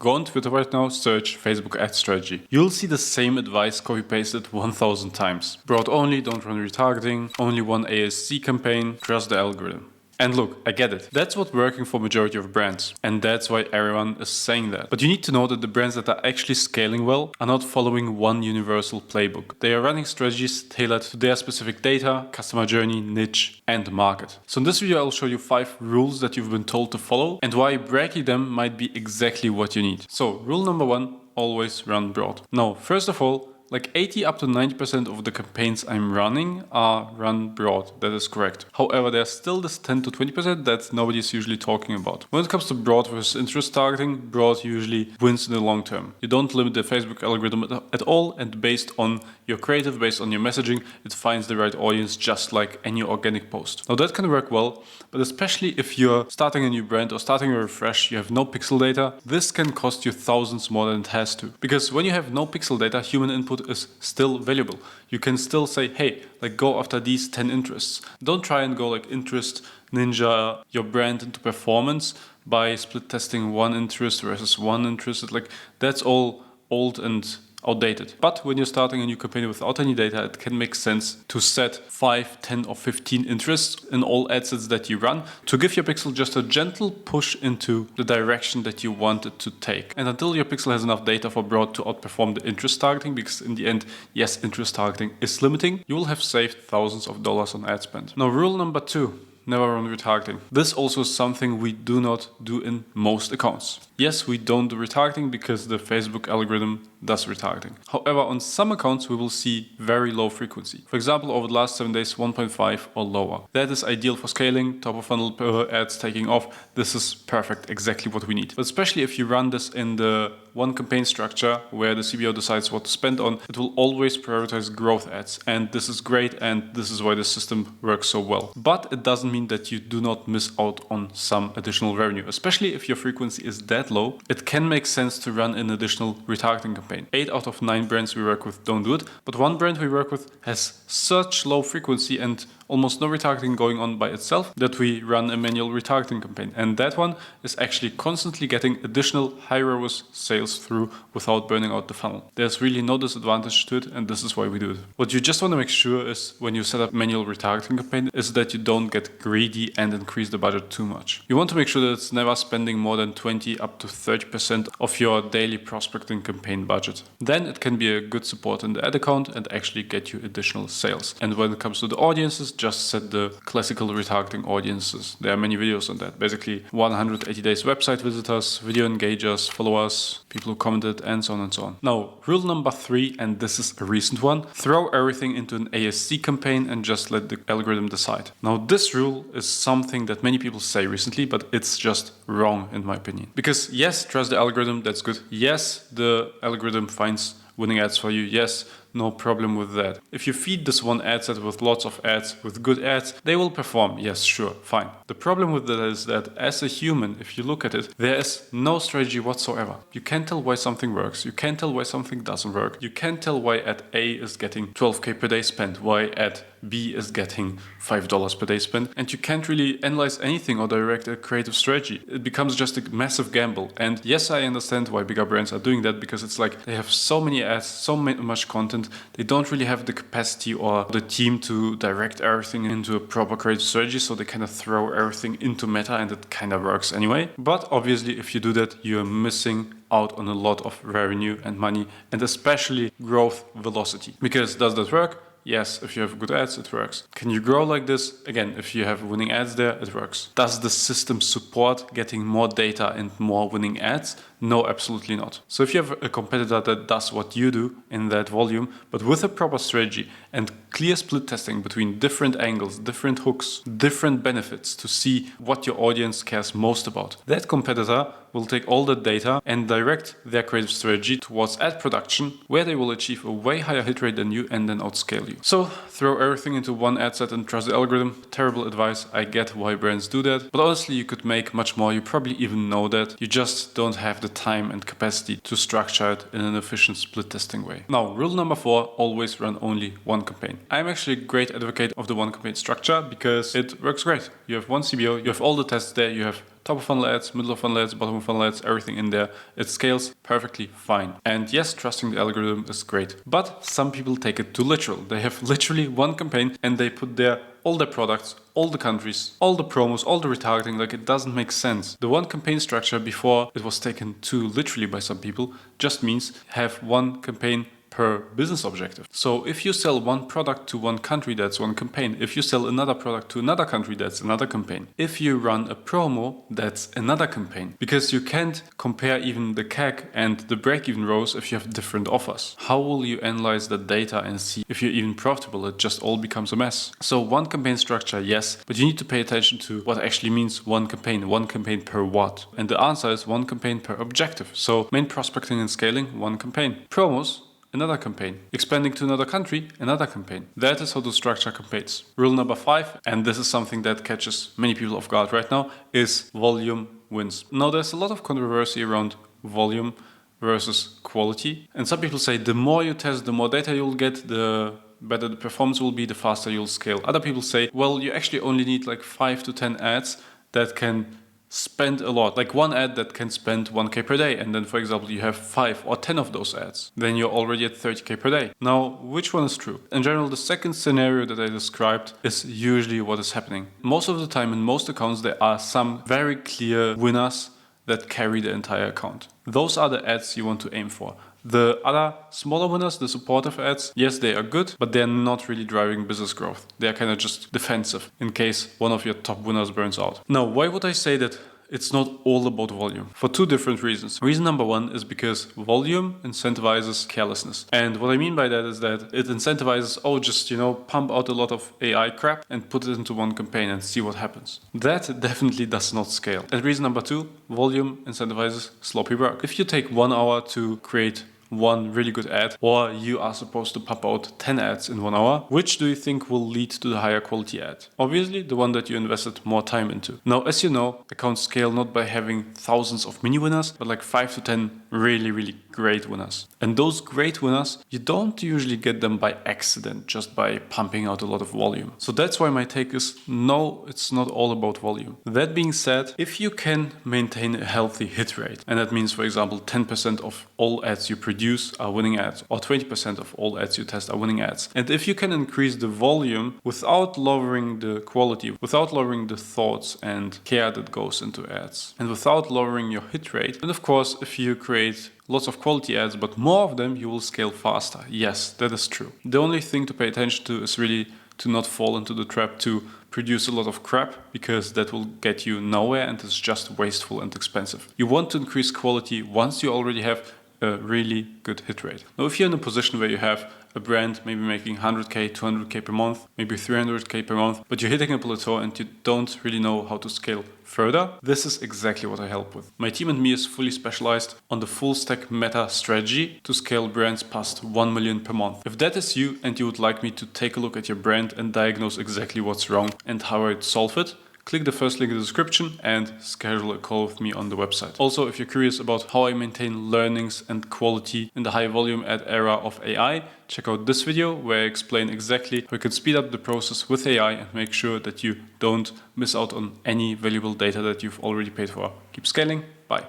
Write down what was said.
Go on Twitter right now, search Facebook ad strategy. You'll see the same advice copy-pasted 1000 times. Broad only, don't run retargeting, only one ASC campaign, trust the algorithm. And look, I get it. That's what's working for majority of brands. And that's why everyone is saying that. But you need to know that the brands that are actually scaling well are not following one universal playbook. They are running strategies tailored to their specific data, customer journey, niche, and market. So in this video, I'll show you 5 rules that you've been told to follow and why breaking them might be exactly what you need. So rule number 1, always run broad. Now, first of all, like 80 up to 90% of the campaigns I'm running are run broad. That is correct. However, there's still this 10 to 20% that nobody's usually talking about. When it comes to broad versus interest targeting, broad usually wins in the long term. You don't limit the Facebook algorithm at all, and based on your creative, based on your messaging, it finds the right audience just like any organic post. Now that can work well, but especially if you're starting a new brand or starting a refresh, you have no pixel data, this can cost you thousands more than it has to. Because when you have no pixel data, human input is still valuable. You can still say, hey, like go after these 10 interests. Don't try and go like interest ninja your brand into performance by split testing one interest versus one interest. Like that's all old and outdated. But when you're starting a new campaign without any data, it can make sense to set 5, 10 or 15 interests in all ad sets that you run to give your pixel just a gentle push into the direction that you want it to take. And until your pixel has enough data for broad to outperform the interest targeting, because in the end, yes, interest targeting is limiting, you will have saved thousands of dollars on ad spend. Now, rule number 2. Never run retargeting. This also is something we do not do in most accounts. Yes, we don't do retargeting because the Facebook algorithm does retargeting. However, on some accounts, we will see very low frequency. For example, over the last 7 days, 1.5 or lower. That is ideal for scaling, top of funnel ads taking off. This is perfect, exactly what we need. But especially if you run this in the one campaign structure where the CBO decides what to spend on, it will always prioritize growth ads. And this is great, and this is why the system works so well. But it doesn't mean that you do not miss out on some additional revenue, especially if your frequency is that low. It can make sense to run an additional retargeting campaign. 8 out of 9 brands we work with don't do it, but one brand we work with has such low frequency and almost no retargeting going on by itself that we run a manual retargeting campaign. And that one is actually constantly getting additional high ROAS sales through without burning out the funnel. There's really no disadvantage to it, and this is why we do it. What you just want to make sure is when you set up manual retargeting campaign is that you don't get greedy and increase the budget too much. You want to make sure that it's never spending more than 20 up to 30% of your daily prospecting campaign budget. Then it can be a good support in the ad account and actually get you additional sales. And when it comes to the audiences, just set the classical retargeting audiences. There are many videos on that. Basically 180 days website visitors, video engagers, followers, people who commented, and so on and so on. Now, rule number 3, and this is a recent one, throw everything into an ASC campaign and just let the algorithm decide. Now, this rule is something that many people say recently, but it's just wrong in my opinion. Because yes, trust the algorithm, that's good. Yes, the algorithm finds winning ads for you. Yes, no problem with that. If you feed this one ad set with lots of ads, with good ads, they will perform. Yes, sure, fine. The problem with that is that as a human, if you look at it, there is no strategy whatsoever. You can't tell why something works. You can't tell why something doesn't work. You can't tell why ad A is getting 12K per day spent, why ad B is getting $5 per day spent. And you can't really analyze anything or direct a creative strategy. It becomes just a massive gamble. And yes, I understand why bigger brands are doing that, because it's like they have so many ads, so much content. They don't really have the capacity or the team to direct everything into a proper creative strategy, so they kind of throw everything into meta, and it kind of works anyway. But obviously, if you do that, you're missing out on a lot of revenue and money, and especially growth velocity. Because does that work? Yes, if you have good ads, it works. Can you grow like this? Again, if you have winning ads there, it works. Does the system support getting more data and more winning ads? No, absolutely not. So if you have a competitor that does what you do in that volume, but with a proper strategy and clear split testing between different angles, different hooks, different benefits to see what your audience cares most about, that competitor will take all the data and direct their creative strategy towards ad production, where they will achieve a way higher hit rate than you and then outscale you. So throw everything into one ad set and trust the algorithm. Terrible advice. I get why brands do that, but honestly, you could make much more. You probably even know that. You just don't have the time and capacity to structure it in an efficient split testing way. Now, rule number 4, always run only one campaign. I'm actually a great advocate of the one campaign structure because it works great. You have one CBO, you have all the tests there, you have top of funnel ads, middle of funnel ads, bottom of funnel ads, everything in there. It scales perfectly fine. And yes, trusting the algorithm is great, but some people take it too literal. They have literally one campaign and they put there all the products, all the countries, all the promos, all the retargeting. Like, it doesn't make sense. The one campaign structure, before it was taken too literally by some people, just means have one campaign per business objective. So if you sell one product to one country, that's one campaign. If you sell another product to another country, that's another campaign. If you run a promo, that's another campaign. Because you can't compare even the CAC and the break-even rows if you have different offers. How will you analyze the data and see if you're even profitable? It just all becomes a mess. So one campaign structure, yes, but you need to pay attention to what actually means one campaign per what. And the answer is one campaign per objective. So main prospecting and scaling, one campaign. Promos, another campaign. Expanding to another country, another campaign. That is how to structure campaigns. Rule number 5, and this is something that catches many people off guard right now, is volume wins. Now, there's a lot of controversy around volume versus quality. And some people say the more you test, the more data you'll get, the better the performance will be, the faster you'll scale. Other people say, well, you actually only need like 5 to 10 ads that can spend a lot, like one ad that can spend 1K per day, and then for example you have 5 or 10 of those ads, then you're already at 30K per day. Now, which one is true? In general, the second scenario that I described is usually what is happening. Most of the time in most accounts there are some very clear winners that carry the entire account. Those are the ads you want to aim for. The other smaller winners, the supportive ads, yes, they are good, but they're not really driving business growth. They're kind of just defensive in case one of your top winners burns out. Now, why would I say that it's not all about volume? For 2 different reasons. Reason number 1 is because volume incentivizes carelessness. And what I mean by that is that it incentivizes, just, pump out a lot of AI crap and put it into one campaign and see what happens. That definitely does not scale. And reason number 2, volume incentivizes sloppy work. If you take 1 hour to create one really good ad, or you are supposed to pump out 10 ads in 1 hour, which do you think will lead to the higher quality ad? Obviously, the one that you invested more time into. Now, as you know, accounts scale not by having thousands of mini winners, but like 5 to 10 really, really great winners. And those great winners, you don't usually get them by accident, just by pumping out a lot of volume. So that's why my take is, no, it's not all about volume. That being said, if you can maintain a healthy hit rate, and that means, for example, 10% of all ads you produce are winning ads, or 20% of all ads you test are winning ads. And if you can increase the volume without lowering the quality, without lowering the thoughts and care that goes into ads, and without lowering your hit rate, and of course, if you create lots of quality ads, but more of them, you will scale faster. Yes, that is true. The only thing to pay attention to is really to not fall into the trap to produce a lot of crap, because that will get you nowhere and it's just wasteful and expensive. You want to increase quality once you already have a really good hit rate. Now, if you're in a position where you have a brand maybe making 100K, 200K per month, maybe 300K per month, but you're hitting a plateau and you don't really know how to scale further, this is exactly what I help with. My team and me is fully specialized on the full stack meta strategy to scale brands past 1 million per month. If that is you and you would like me to take a look at your brand and diagnose exactly what's wrong and how I'd solve it, click the first link in the description and schedule a call with me on the website. Also, if you're curious about how I maintain learnings and quality in the high volume ad era of AI, check out this video where I explain exactly how you can speed up the process with AI and make sure that you don't miss out on any valuable data that you've already paid for. Keep scaling. Bye.